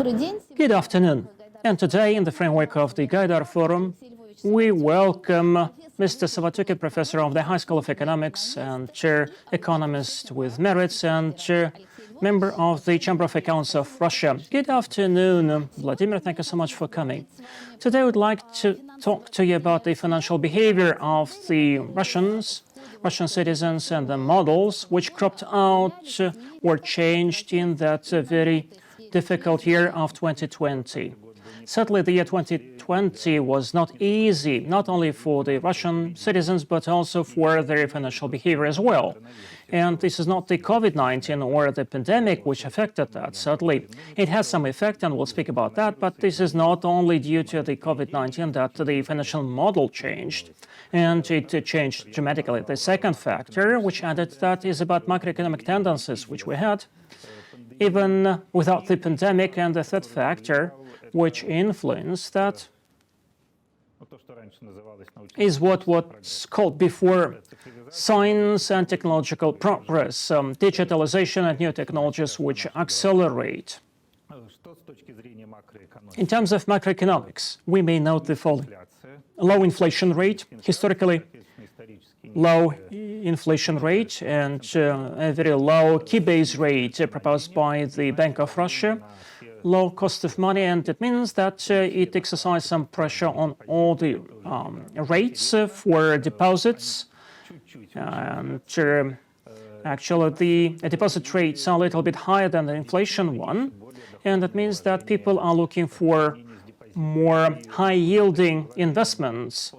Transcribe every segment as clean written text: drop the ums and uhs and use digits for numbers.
Good afternoon. And today, in the framework of the Gaidar Forum, we welcome Mr. Savatyugin, professor of the High School of Economics and chair economist with merits and chair member of the Chamber of Accounts of Russia. Good afternoon, Vladimir. Thank you so much for coming. Today, I would like to talk to you about the financial behavior of the Russian citizens and the models which cropped out or changed in that very difficult year of 2020. Certainly, the year 2020 was not easy, not only for the Russian citizens, but also for their financial behavior as well. And this is not the COVID-19 or the pandemic which affected that. Certainly, it has some effect, and we'll speak about that, but this is not only due to the COVID-19 that the financial model changed, and it changed dramatically. The second factor which added to that is about macroeconomic tendencies which we had, even without the pandemic, and the third factor which influenced that is what was called before science and technological progress, digitalization and new technologies which accelerate. In terms of macroeconomics, we may note the following: low inflation rate, historically low inflation rate, and a very low key base rate proposed by the Bank of Russia. Low cost of money, and it means that it exercises some pressure on all the rates for deposits. And actually, the deposit rates are a little bit higher than the inflation one, and that means that people are looking for more high-yielding investments,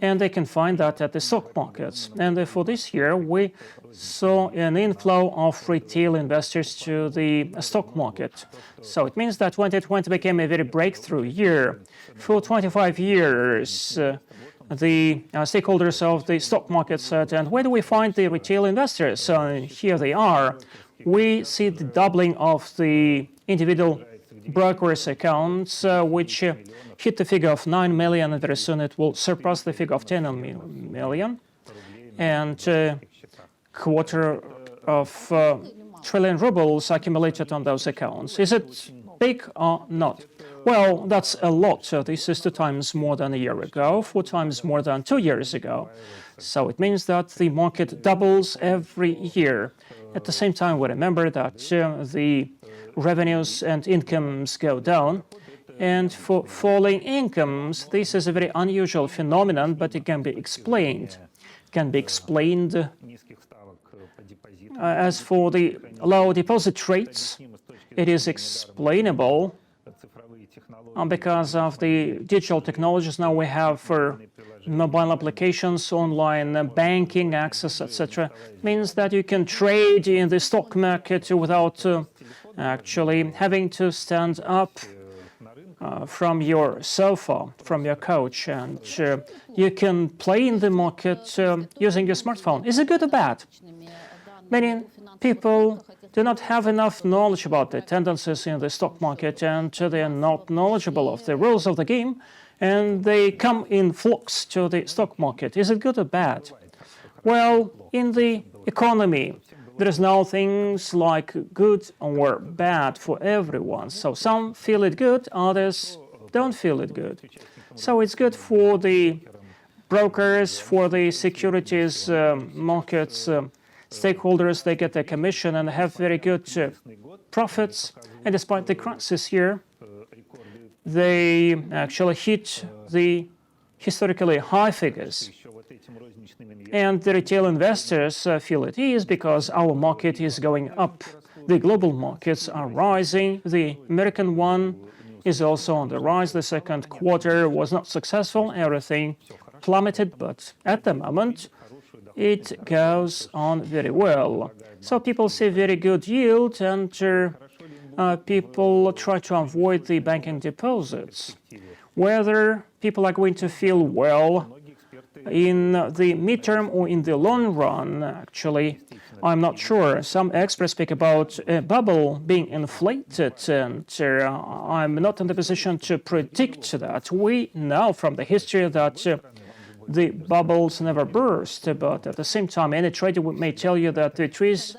and they can find that at the stock markets. And for this year, we saw an inflow of retail investors to the stock market. So it means that 2020 became a very breakthrough year. For 25 years, the stakeholders of the stock market said, and where do we find the retail investors? Here they are. We see the doubling of the individual brokers' accounts, which hit the figure of 9 million, and very soon it will surpass the figure of 10 million. And quarter of trillion rubles accumulated on those accounts. Is it big or not? Well, that's a lot. This is 2 times more than a year ago, 4 times more than 2 years ago. So it means that the market doubles every year. At the same time, we remember that the revenues and incomes go down. And for falling incomes, this is a very unusual phenomenon, but it can be explained. As for the low deposit rates, it is explainable because of the digital technologies now we have for mobile applications, online banking, access, etc. Means that you can trade in the stock market without actually having to stand up from your sofa, from your couch, and you can play in the market using your smartphone. Is it good or bad? Many people do not have enough knowledge about the tendencies in the stock market, and they are not knowledgeable of the rules of the game, and they come in flocks to the stock market. Is it good or bad? Well, in the economy, there is now things like good or bad for everyone. So some feel it good, others don't feel it good. So it's good for the brokers, for the securities markets stakeholders. They get their commission and have very good profits. And despite the crisis here, they actually hit the historically high figures. And the retail investors feel at ease because our market is going up. The global markets are rising. The American one is also on the rise. The second quarter was not successful. Everything plummeted, but at the moment, it goes on very well. So people see very good yield, and people try to avoid the banking deposits. Whether people are going to feel well in the midterm or in the long run, actually, I'm not sure. Some experts speak about a bubble being inflated, and I'm not in the position to predict that. We know from the history that the bubbles never burst, but at the same time, any trader may tell you that the trees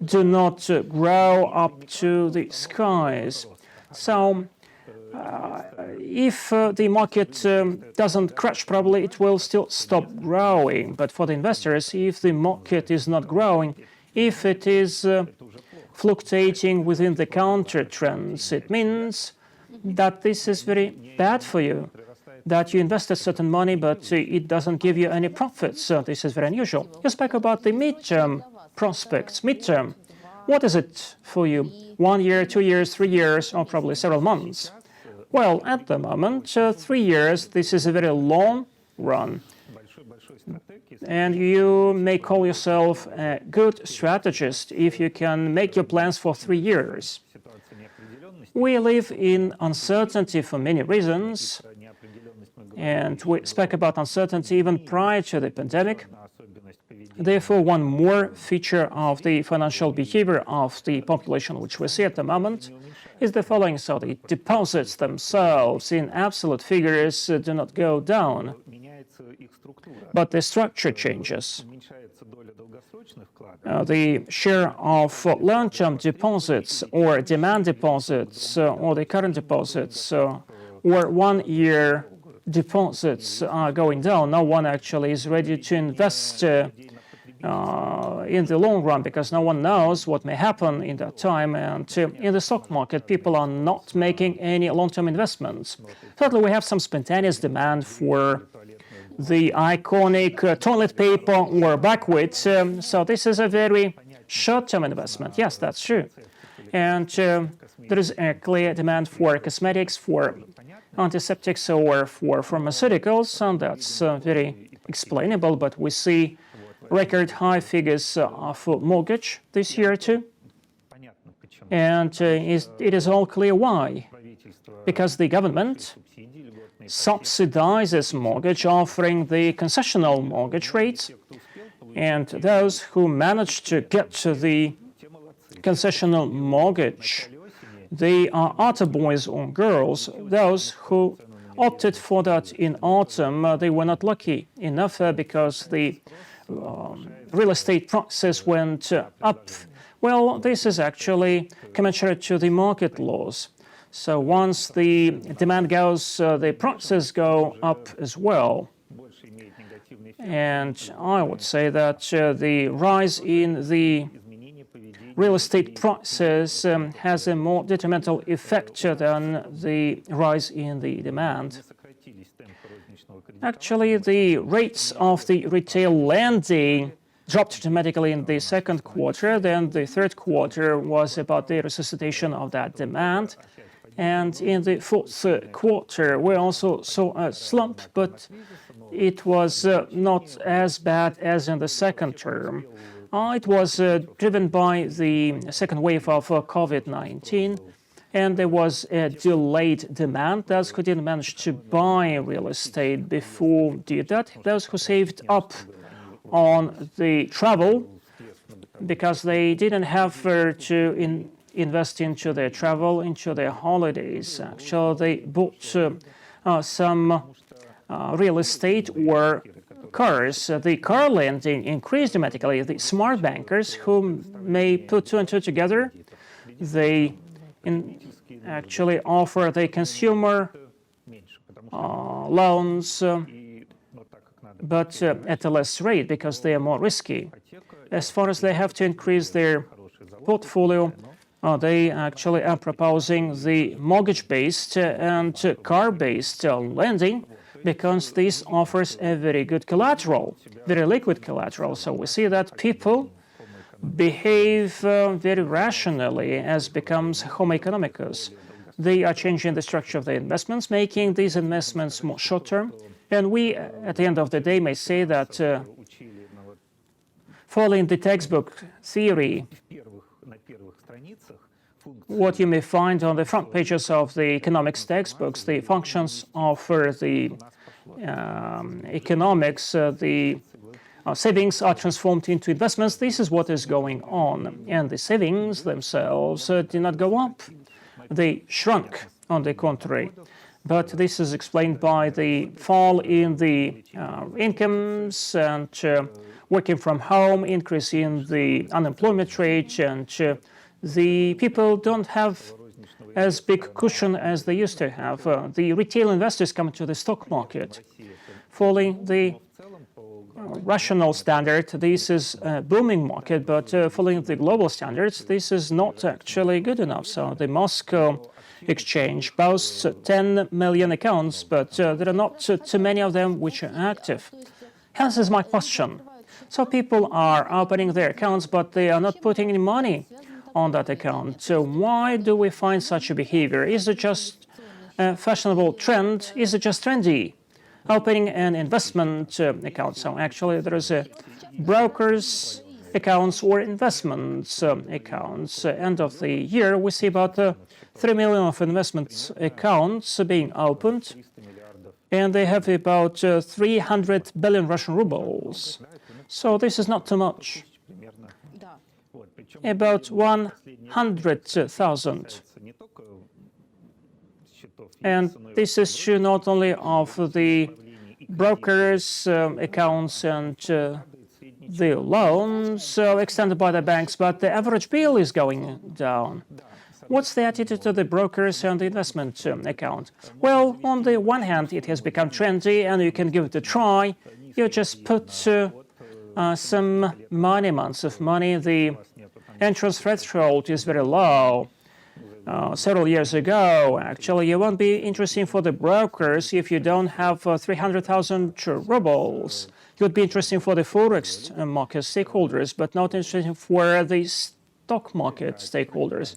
do not grow up to the skies. So if the market doesn't crash, probably it will still stop growing. But for the investors, if the market is not growing, if it is fluctuating within the counter trends, it means that this is very bad for you, that you invested certain money, but it doesn't give you any profits. So this is very unusual. You spoke about the midterm prospects. Midterm, what is it for you? 1 year, 2 years, 3 years, or probably several months? Well, at the moment, 3 years, this is a very long run. And you may call yourself a good strategist if you can make your plans for 3 years. We live in uncertainty for many reasons, and we spoke about uncertainty even prior to the pandemic. Therefore, one more feature of the financial behavior of the population which we see at the moment is the following. So the deposits themselves in absolute figures do not go down, but the structure changes. The share of long-term deposits or demand deposits or the current deposits or 1-year deposits are going down. No one actually is ready to invest in the long run because no one knows what may happen in that time. And in the stock market, people are not making any long-term investments. Thirdly, we have some spontaneous demand for the iconic toilet paper or buckwheat. So this is a very short-term investment. Yes, that's true. And there is a clear demand for cosmetics, for antiseptics, or for pharmaceuticals, and that's very explainable. But we see record high figures for mortgage this year too. And it is all clear why. Because the government subsidizes mortgage, offering the concessional mortgage rates, and those who manage to get to the concessional mortgage, they are auto boys or girls. Those who opted for that in autumn, they were not lucky enough because the real estate prices went up. Well, this is actually commensurate to the market laws. So once the demand goes, the prices go up as well. And I would say that the rise in the real estate prices has a more detrimental effect than the rise in the demand. Actually, the rates of the retail lending dropped dramatically in the second quarter. Then the third quarter was about the resuscitation of that demand. And in the fourth quarter, we also saw a slump, but it was not as bad as in the second term. It was driven by the second wave of COVID-19, and there was a delayed demand. Those who didn't manage to buy real estate before did that. Those who saved up on the travel because they didn't have to invest into their travel, into their holidays. Actually, they bought some real estate or cars. The car lending increased dramatically. The smart bankers who may put 2 and 2 together, they actually offer the consumer loans, but at a less rate because they are more risky. As far as they have to increase their portfolio, they actually are proposing the mortgage-based and car-based lending because this offers a very good collateral, very liquid collateral. So we see that people behave very rationally as becomes homo economicus. They are changing the structure of their investments, making these investments more short-term. And we, at the end of the day, may say that following the textbook theory, what you may find on the front pages of the economics textbooks, the functions of the economics, the savings are transformed into investments. This is what is going on. And the savings themselves did not go up. They shrunk, on the contrary. But this is explained by the fall in the incomes and working from home, increase in the unemployment rate, and the people don't have as big cushion as they used to have. The retail investors come to the stock market. Following the rational standard, this is a booming market, but following the global standards, this is not actually good enough. So the Moscow exchange boasts 10 million accounts, but there are not too many of them which are active. Hence is my question. So people are opening their accounts, but they are not putting any money on that account. So why do we find such a behavior? Is it just a fashionable trend? Is it just trendy? Opening an investment account. So actually there is a brokers accounts or investments accounts. End of the year, we see about 3 million of investment accounts being opened, and they have about 300 billion Russian rubles. So this is not too much. About 100,000. And this is true not only of the brokers' accounts and the loans extended by the banks, but the average bill is going down. What's the attitude to the brokers and the investment account? Well, on the one hand, it has become trendy and you can give it a try. You just put some money, amounts of money. The entrance threshold is very low. Several years ago, actually, it won't be interesting for the brokers if you don't have 300,000 rubles. It would be interesting for the forex market stakeholders, but not interesting for the stock market stakeholders.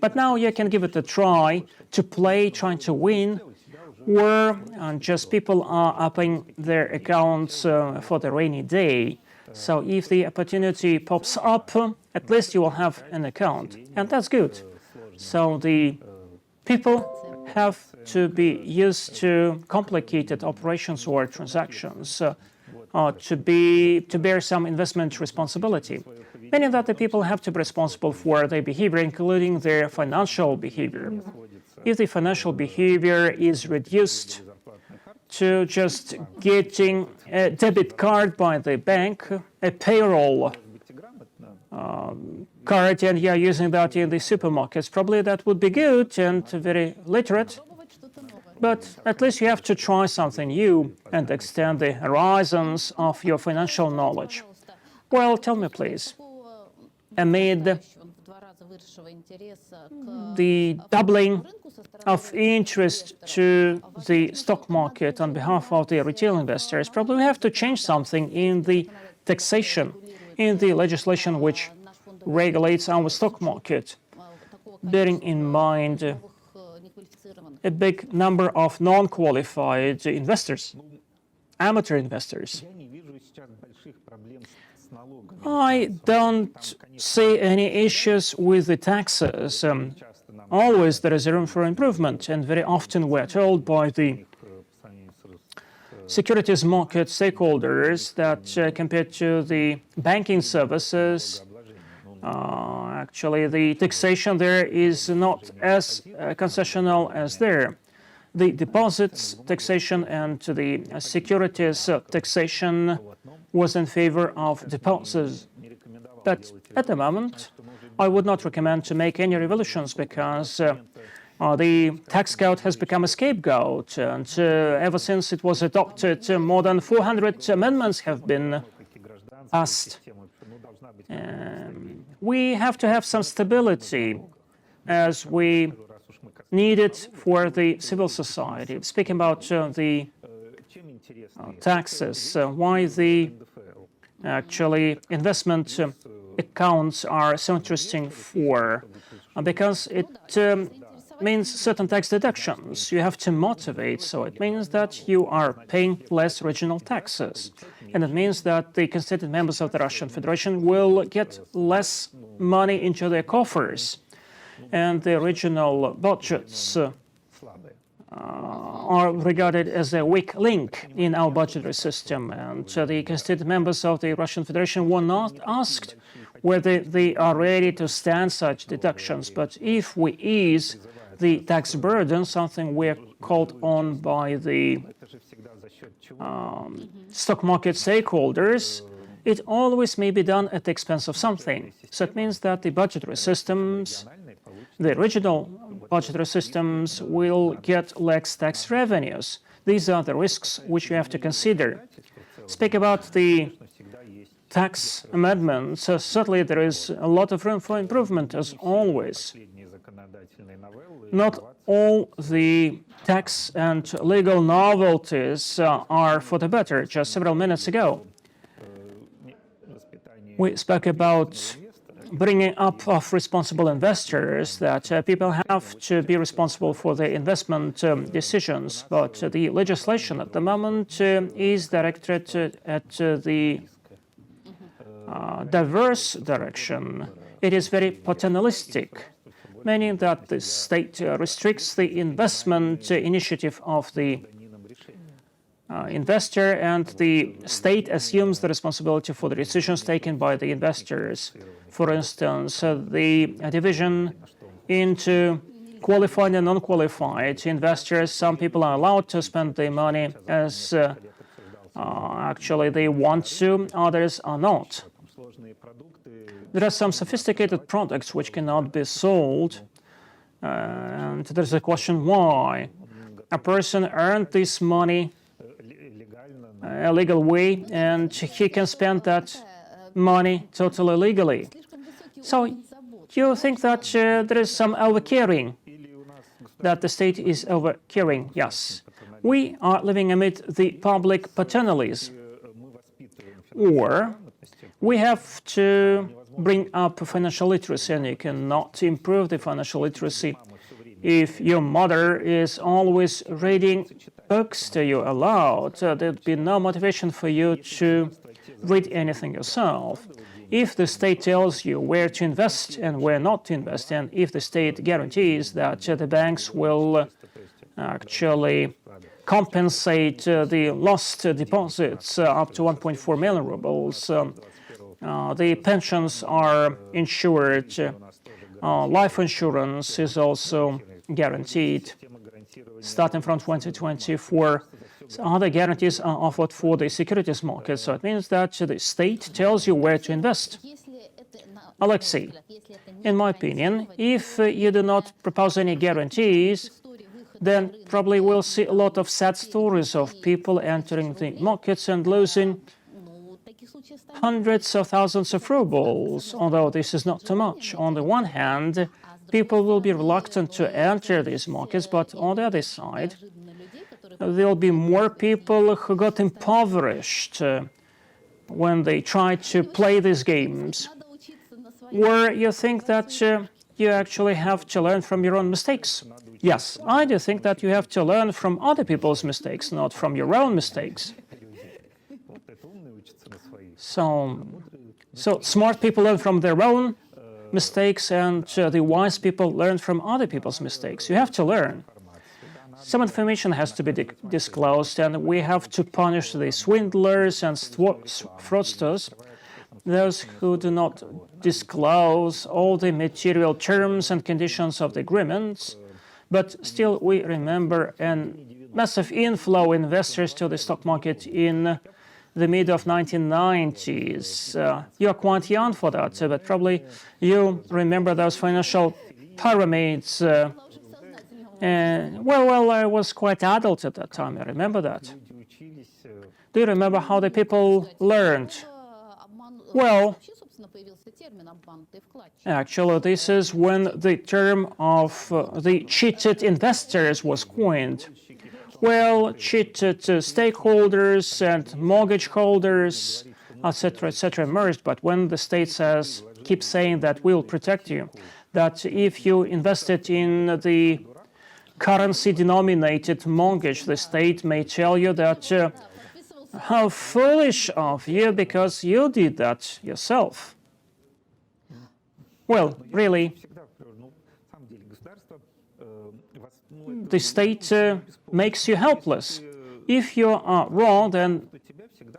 But now you can give it a try to play, trying to win, or just people are opening their accounts for the rainy day. So if the opportunity pops up, at least you will have an account, and that's good. So the people have to be used to complicated operations or transactions to bear some investment responsibility. Meaning that the people have to be responsible for their behavior, including their financial behavior. If the financial behavior is reduced to just getting a debit card by the bank, a payroll card, and you're using that in the supermarkets, probably that would be good and very literate. But at least you have to try something new and extend the horizons of your financial knowledge. Well, tell me, please, amid the doubling of interest to the stock market on behalf of the retail investors, probably we have to change something in the taxation, in the legislation which regulates our stock market, bearing in mind a big number of non-qualified investors, amateur investors. I don't see any issues with the taxes. Always there is a room for improvement, and very often we're told by the securities market stakeholders that compared to the banking services, actually the taxation there is not as concessional as there. The deposits taxation and the securities taxation was in favor of deposits. But at the moment, I would not recommend to make any revolutions because the tax code has become a scapegoat, and ever since it was adopted, more than 400 amendments have been passed. We have to have some stability as we need it for the civil society. Speaking about the taxes, why the actually investment accounts are so interesting for, because it means certain tax deductions. You have to motivate, so it means that you are paying less regional taxes. And it means that the constituent members of the Russian Federation will get less money into their coffers. And the regional budgets are regarded as a weak link in our budgetary system. And the constituent members of the Russian Federation were not asked whether they are ready to stand such deductions. But if we ease the tax burden, something we're called on by the stock market stakeholders, it always may be done at the expense of something. So it means that the budgetary systems, the regional budgetary systems will get less tax revenues. These are the risks which you have to consider. Speak about the tax amendments. Certainly there is a lot of room for improvement, as always. Not all the tax and legal novelties are for the better. Just several minutes ago, we spoke about bringing up of responsible investors, that people have to be responsible for their investment decisions. But the legislation at the moment is directed at the diverse direction. It is very paternalistic, meaning that the state restricts the investment initiative of the investor, and the state assumes the responsibility for the decisions taken by the investors. For instance, the division into qualified and non-qualified investors. Some people are allowed to spend their money as actually they want to, others are not. There are some sophisticated products which cannot be sold, and there's a question why. A person earned this money a legal way, and he can spend that money totally legally. So you think that there is some overcaring, that the state is overcaring? Yes. We are living amid the public paternalism. Or we have to bring up financial literacy, and you cannot improve the financial literacy if your mother is always reading books to you aloud. There'd be no motivation for you to read anything yourself. If the state tells you where to invest and where not to invest, and if the state guarantees that the banks will actually compensate the lost deposits up to 1.4 million rubles, the pensions are insured, life insurance is also guaranteed. Starting from 2024, other guarantees are offered for the securities market. So it means that the state tells you where to invest. Alexey, in my opinion, if you do not propose any guarantees, then probably we'll see a lot of sad stories of people entering the markets and losing hundreds of thousands of rubles, although this is not too much. On the one hand, people will be reluctant to enter these markets, but on the other side, there will be more people who got impoverished when they tried to play these games. Or you think that you actually have to learn from your own mistakes? Yes, I do think that you have to learn from other people's mistakes, not from your own mistakes. So smart people learn from their own mistakes, and the wise people learn from other people's mistakes. You have to learn. Some information has to be disclosed, and we have to punish the swindlers and fraudsters, those who do not disclose all the material terms and conditions of the agreements. But still, we remember a massive inflow of investors to the stock market in the mid of 1990s. You're quite young for that, but probably you remember those financial pyramids. Well, I was quite adult at that time. I remember that. Do you remember how the people learned? Well, actually, this is when the term of the cheated investors was coined. Well, cheated stakeholders and mortgage holders, etc., emerged. But when the state keeps saying that we'll protect you, that if you invested in the currency-denominated mortgage, the state may tell you that how foolish of you, because you did that yourself. Well, really, the state makes you helpless. If you are wrong, then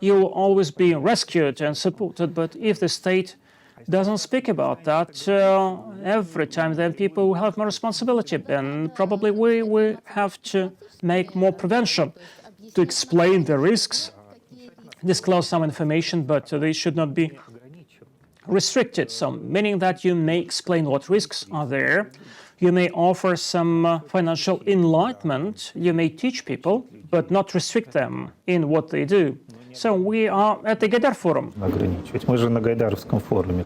you will always be rescued and supported. But if the state doesn't speak about that every time, then people will have more responsibility. And probably we have to make more prevention to explain the risks, disclose some information, but they should not be restricted. So meaning that you may explain what risks are there You may offer some financial enlightenment, you may teach people, but not restrict them in what they do. So we are at the Gaidar Forum. Ограничивать. Мы же на Гайдаровском форуме.